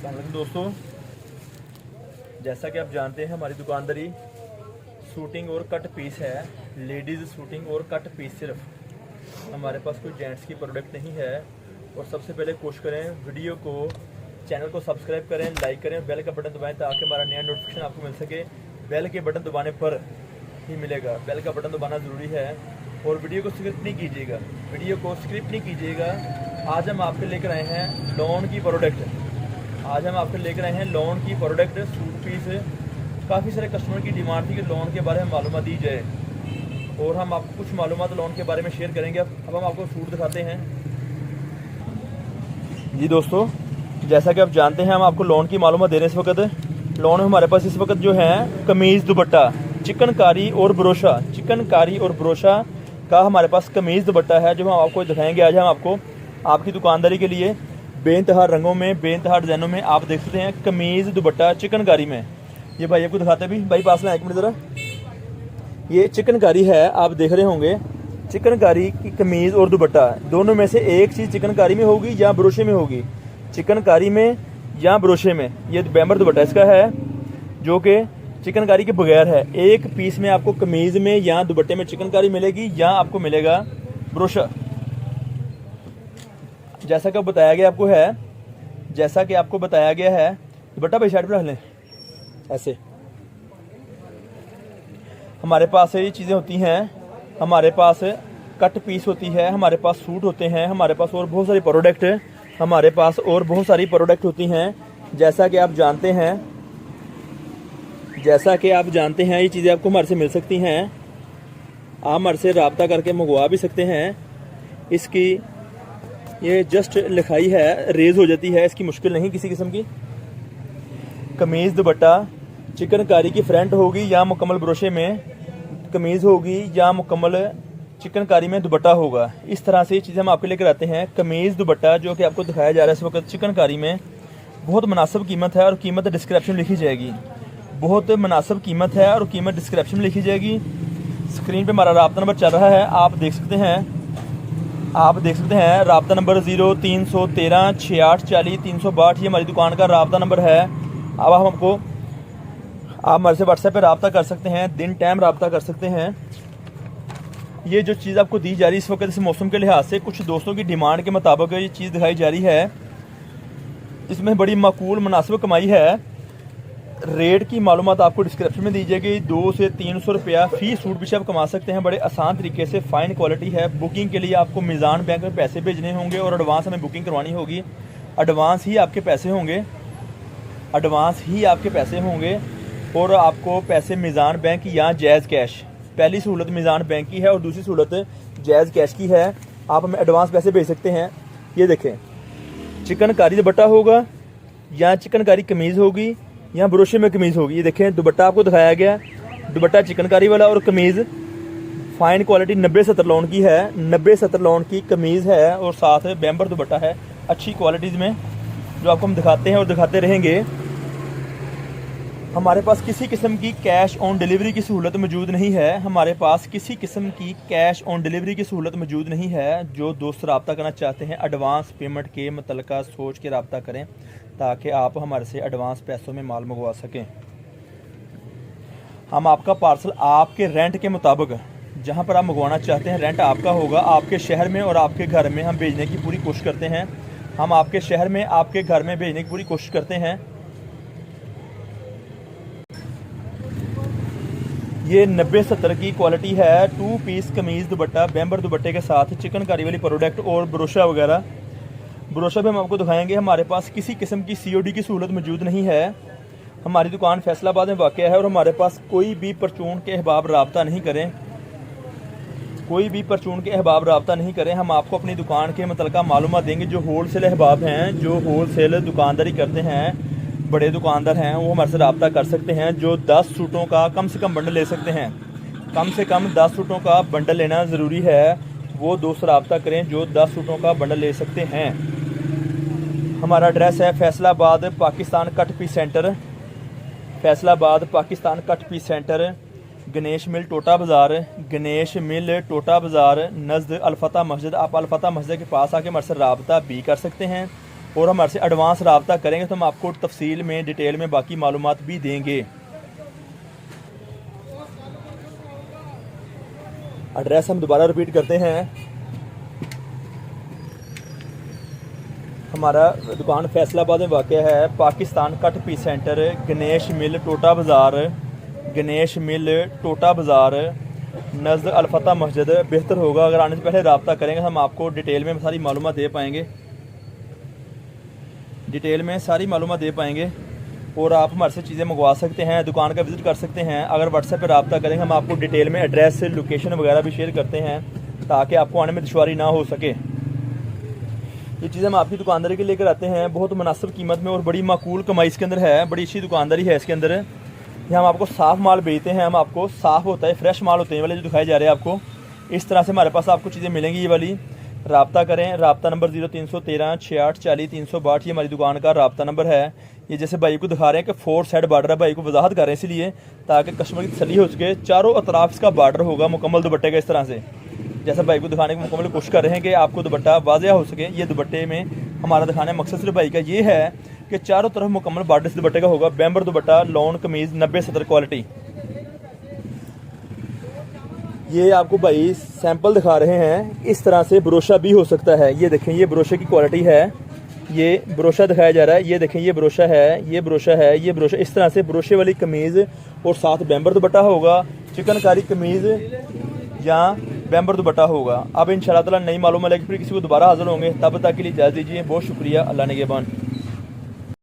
अस्सलाम दोस्तों, जैसा कि आप जानते हैं हमारी दुकानदारी शूटिंग और कट पीस है। लेडीज़ शूटिंग और कट पीस सिर्फ। हमारे पास कोई जेंट्स की प्रोडक्ट नहीं है। और सबसे पहले कोशिश करें वीडियो को, चैनल को सब्सक्राइब करें, लाइक करें, बेल का बटन दबाएं ताकि हमारा नया नोटिफिकेशन आपको मिल सके। बेल के बटन दबाने पर ही मिलेगा, बेल का बटन दबाना ज़रूरी है। और वीडियो को स्किप नहीं कीजिएगा, वीडियो को स्किप नहीं कीजिएगा। आज हम आपके लेकर आए हैं लॉन की प्रोडक्ट। आज हम आपको लेकर आए हैं लॉन की प्रोडक्ट सूट पीस। काफ़ी सारे कस्टमर की डिमांड थी कि लॉन के बारे में मालूमात दी जाए, और हम आपको कुछ मालूमात लॉन के बारे में शेयर करेंगे। अब हम आपको सूट दिखाते हैं। जी दोस्तों, जैसा कि आप जानते हैं हम आपको लॉन की मालूमात दे रहे हैं। इस वक्त लॉन में हमारे पास इस वक्त जो है कमीज़ दुपट्टा, चिकनकारी और ब्रोशा, चिकनकारी और ब्रोशा का हमारे पास कमीज़ दुपट्टा है जो हम आपको दिखाएंगे। आज हम आपको आपकी दुकानदारी के लिए बेइंतहा रंगों में, बेइंतहा डिज़ाइनों में आप देख सकते हैं कमीज़ दुपट्टा चिकनकारी में। ये भाई आपको दिखाते हैं, भी भाई पास में एक मिनट ज़रा। ये चिकनकारी है, आप देख रहे होंगे चिकनकारी की कमीज़ और दुपट्टा, दोनों में से एक चीज़ चिकनकारी में होगी या ब्रोशे में होगी। चिकनकारी में या ब्रोशे में ये बैम्बर दुपट्टा इसका है जो कि चिकनकारी के बगैर है। एक पीस में आपको कमीज़ में या दुपट्टे में चिकनकारी मिलेगी या आपको मिलेगा ब्रोशा। जैसा कि बताया गया आपको है, जैसा कि आपको बताया गया है। दुपट्टा भाई साइड पर रख लें। ऐसे हमारे पास ये चीज़ें होती हैं, हमारे पास कट पीस होती है, हमारे पास सूट होते हैं, हमारे पास और बहुत सारी प्रोडक्ट है, हमारे पास और बहुत सारी प्रोडक्ट होती हैं। जैसा कि आप जानते हैं, जैसा कि आप जानते हैं ये चीज़ें आपको हमारे से मिल सकती हैं। आप हमारे से रब्ता करके मंगवा भी सकते हैं। इसकी ये जस्ट लिखाई है, रेज हो जाती है, इसकी मुश्किल नहीं किसी किस्म की। कमीज़ दुपट्टा चिकनकारी की फ्रंट होगी या मुकम्मल ब्रोशे में कमीज़ होगी या मुकम्मल चिकनकारी में दुपट्टा होगा। इस तरह से ये चीज़ें हम आपके लेकर आते हैं। कमीज़ दुपट्टा जो कि आपको दिखाया जा रहा है इस वक्त चिकनकारी में, बहुत मुनासिब कीमत है और कीमत डिस्क्रिप्शन में लिखी जाएगी। बहुत मुनासिब कीमत है और कीमत डिस्क्रिप्शन में लिखी जाएगी। स्क्रीन पर हमारा राब्ता नंबर चल रहा है, आप देख सकते हैं। राब्ता नंबर 0313 6840 362 ये हमारी दुकान का राब्ता नंबर है। अब आप हमारे से व्हाट्सएप पे रब्ता कर सकते हैं, दिन टाइम रब्ता कर सकते हैं। ये जो चीज़ आपको दी जा रही है इस वक्त इस मौसम के लिहाज से कुछ दोस्तों की डिमांड के मुताबिक ये चीज़ दिखाई जा रही है। इसमें बड़ी माकूल मुनासिब कमाई है। रेट की मालूमात आपको डिस्क्रिप्शन में दी जाएगी। 200 से 300 रुपया फी सूट पीछे आप कमा सकते हैं बड़े आसान तरीके से। फ़ाइन क्वालिटी है। बुकिंग के लिए आपको मीज़ान बैंक में पैसे भेजने होंगे और एडवांस हमें बुकिंग करवानी होगी। एडवांस ही आपके पैसे होंगे, एडवांस ही आपके पैसे होंगे और आपको पैसे मीज़ान बैंक या जैज़ कैश। पहली सहूलत मीज़ान बैंक की है और दूसरी सहूलत जैज़ कैश की है। आप हमें एडवांस पैसे भेज सकते हैं। ये देखें, चिकनकारी दुपट्टा होगा या चिकनकारी कमीज़ होगी या ब्रोशे में कमीज़ होगी। ये देखें, दुपट्टा आपको दिखाया गया, दुपट्टा चिकनकारी वाला और कमीज़ फ़ाइन क्वालिटी 90-70 लॉन की है। 90-70 लॉन की कमीज़ है और साथ बैम्बर दुपट्टा है अच्छी क्वालिटीज़ में, जो आपको हम दिखाते हैं और दिखाते रहेंगे। हमारे पास किसी किस्म की कैश ऑन डिलीवरी की सहूलत मौजूद नहीं है। हमारे पास किसी किस्म की कैश ऑन डिलीवरी की सहूलत मौजूद नहीं है। जो दोस्त रब्ता करना चाहते हैं एडवांस पेमेंट के मुतल्लिका सोच के रब्ता करें ताकि आप हमारे से एडवांस पैसों में माल मंगवा सकें। हम आपका पार्सल आपके रेंट के मुताबिक जहां पर आप मंगवाना चाहते हैं रेंट आपका होगा। आपके शहर में और आपके घर में हम भेजने की पूरी कोशिश करते हैं। हम आपके शहर में, आपके घर में भेजने की पूरी कोशिश करते हैं। ये 90-70 की क्वालिटी है। 2 पीस कमीज़ दुपट्टा बैम्बर दुपट्टे के साथ चिकनकारी वाली प्रोडक्ट और ब्रोशा वगैरह। ब्रोशा भी हम आपको दिखाएंगे। हमारे पास किसी किस्म की COD की सहूलत मौजूद नहीं है। हमारी दुकान फैसलाबाद में वाक़ है और हमारे पास कोई भी परचून के अहबाब रब्ता नहीं करें, कोई भी परचून के अहबाब रब्ता नहीं करें। हम आपको अपनी दुकान के मुतल्लिका मालूमात देंगे। जो होलसेल अहबाब हैं, जो होलसेल दुकानदारी करते हैं, बड़े दुकानदार हैं, वो हमारे से रब्ता कर सकते हैं। जो 10 सूटों का कम से कम बंडल ले सकते हैं, कम से कम 10 सूटों का बंडल लेना ज़रूरी है, वो दोस्त रब्ता करें जो 10 सूटों का बंडल ले सकते हैं। हमारा एड्रेस है Faisalabad Pakistan cut piece centre, Faisalabad Pakistan cut piece centre, Ganesh mill Tota Bazaar, Ganesh mill Tota बाज़ार नज़द अलफता मस्जिद। आप अलफता मस्जिद के पास आके हमारे से रब्ता भी कर सकते हैं। और हमारे से एडवांस रब्ता करेंगे तो हम आपको तफसील में डिटेल में बाकी मालूमात भी देंगे। एड्रेस हम दोबारा रिपीट करते हैं। हमारा दुकान फैसलाबाद में वाक़या है। Pakistan cut piece centre, Ganesh mill Tota Bazaar, Ganesh mill Tota बाज़ार नज़द अलफता मस्जिद। बेहतर होगा अगर आने से पहले रब्ता करेंगे, हम आपको डिटेल में सारी मालूमात दे पाएंगे, डिटेल में सारी मालूमात दे पाएंगे और आप हमारे से चीज़ें मंगवा सकते हैं, दुकान का विज़िट कर सकते हैं। अगर व्हाट्सएप पर रब्ता करेंगे, हम आपको डिटेल में एड्रेस, लोकेशन वगैरह भी शेयर करते हैं ताकि आपको आने में दुश्वारी ना हो सके। ये चीज़ें हम आपकी दुकानदारी के लेकर आते हैं बहुत मुनासिब कीमत में और बड़ी माकूल कमाई इसके अंदर है, बड़ी अच्छी दुकानदारी है इसके अंदर। ये हम आपको साफ़ माल बेचते हैं, हम आपको साफ़ होता है, फ्रेश माल होते हैं वाले जो दिखाए जा रहे हैं आपको। इस तरह से हमारे पास आपको चीज़ें मिलेंगी ये वाली। रब्ता करें, रब्ता नंबर 0313 6840 362 ये हमारी दुकान का रब्ता नंबर है। ये जैसे भाई को दिखा रहे हैं कि 4 साइड बार्डर है, भाई को वजाहत कर रहे हैं इसलिए ताकि कस्टमर की तसल्ली हो सके। चारों अतराफ इसका बार्डर होगा मुकम्मल दुपट्टे का, इस तरह से जैसा भाई को दिखाने की मुकम्मल कोशिश कर रहे हैं कि आपको दुपट्टा वाज़िया हो सके। ये दुपट्टे में हमारा दिखाने मकसद सिर्फ भाई का ये है कि चारों तरफ मुकम्मल बार्डर इस दुपट्टे का होगा। बैम्बर दुपट्टा, लॉन कमीज़ 90-70 क्वालिटी। ये आपको भाई सैंपल दिखा रहे हैं, इस तरह से ब्रोशा भी हो सकता है। ये देखें, ये ब्रोशे की क्वालिटी है, ये ब्रोशा दिखाया जा रहा है। ये देखें, ये ब्रोशा है, ये ब्रोशा है, ये ब्रोशा। इस तरह से ब्रोशे वाली कमीज़ और साथ बैम्बर दुपट्टा होगा, चिकनकारी कमीज़ या बैम्बर दुपट्टा होगा। अब इंशाअल्लाह ताला नई मालूम है, फिर किसी को दोबारा हाजिर होंगे, तब तक के लिए इजाज़त दीजिए। बहुत शुक्रिया, अल्लाह निगहबान।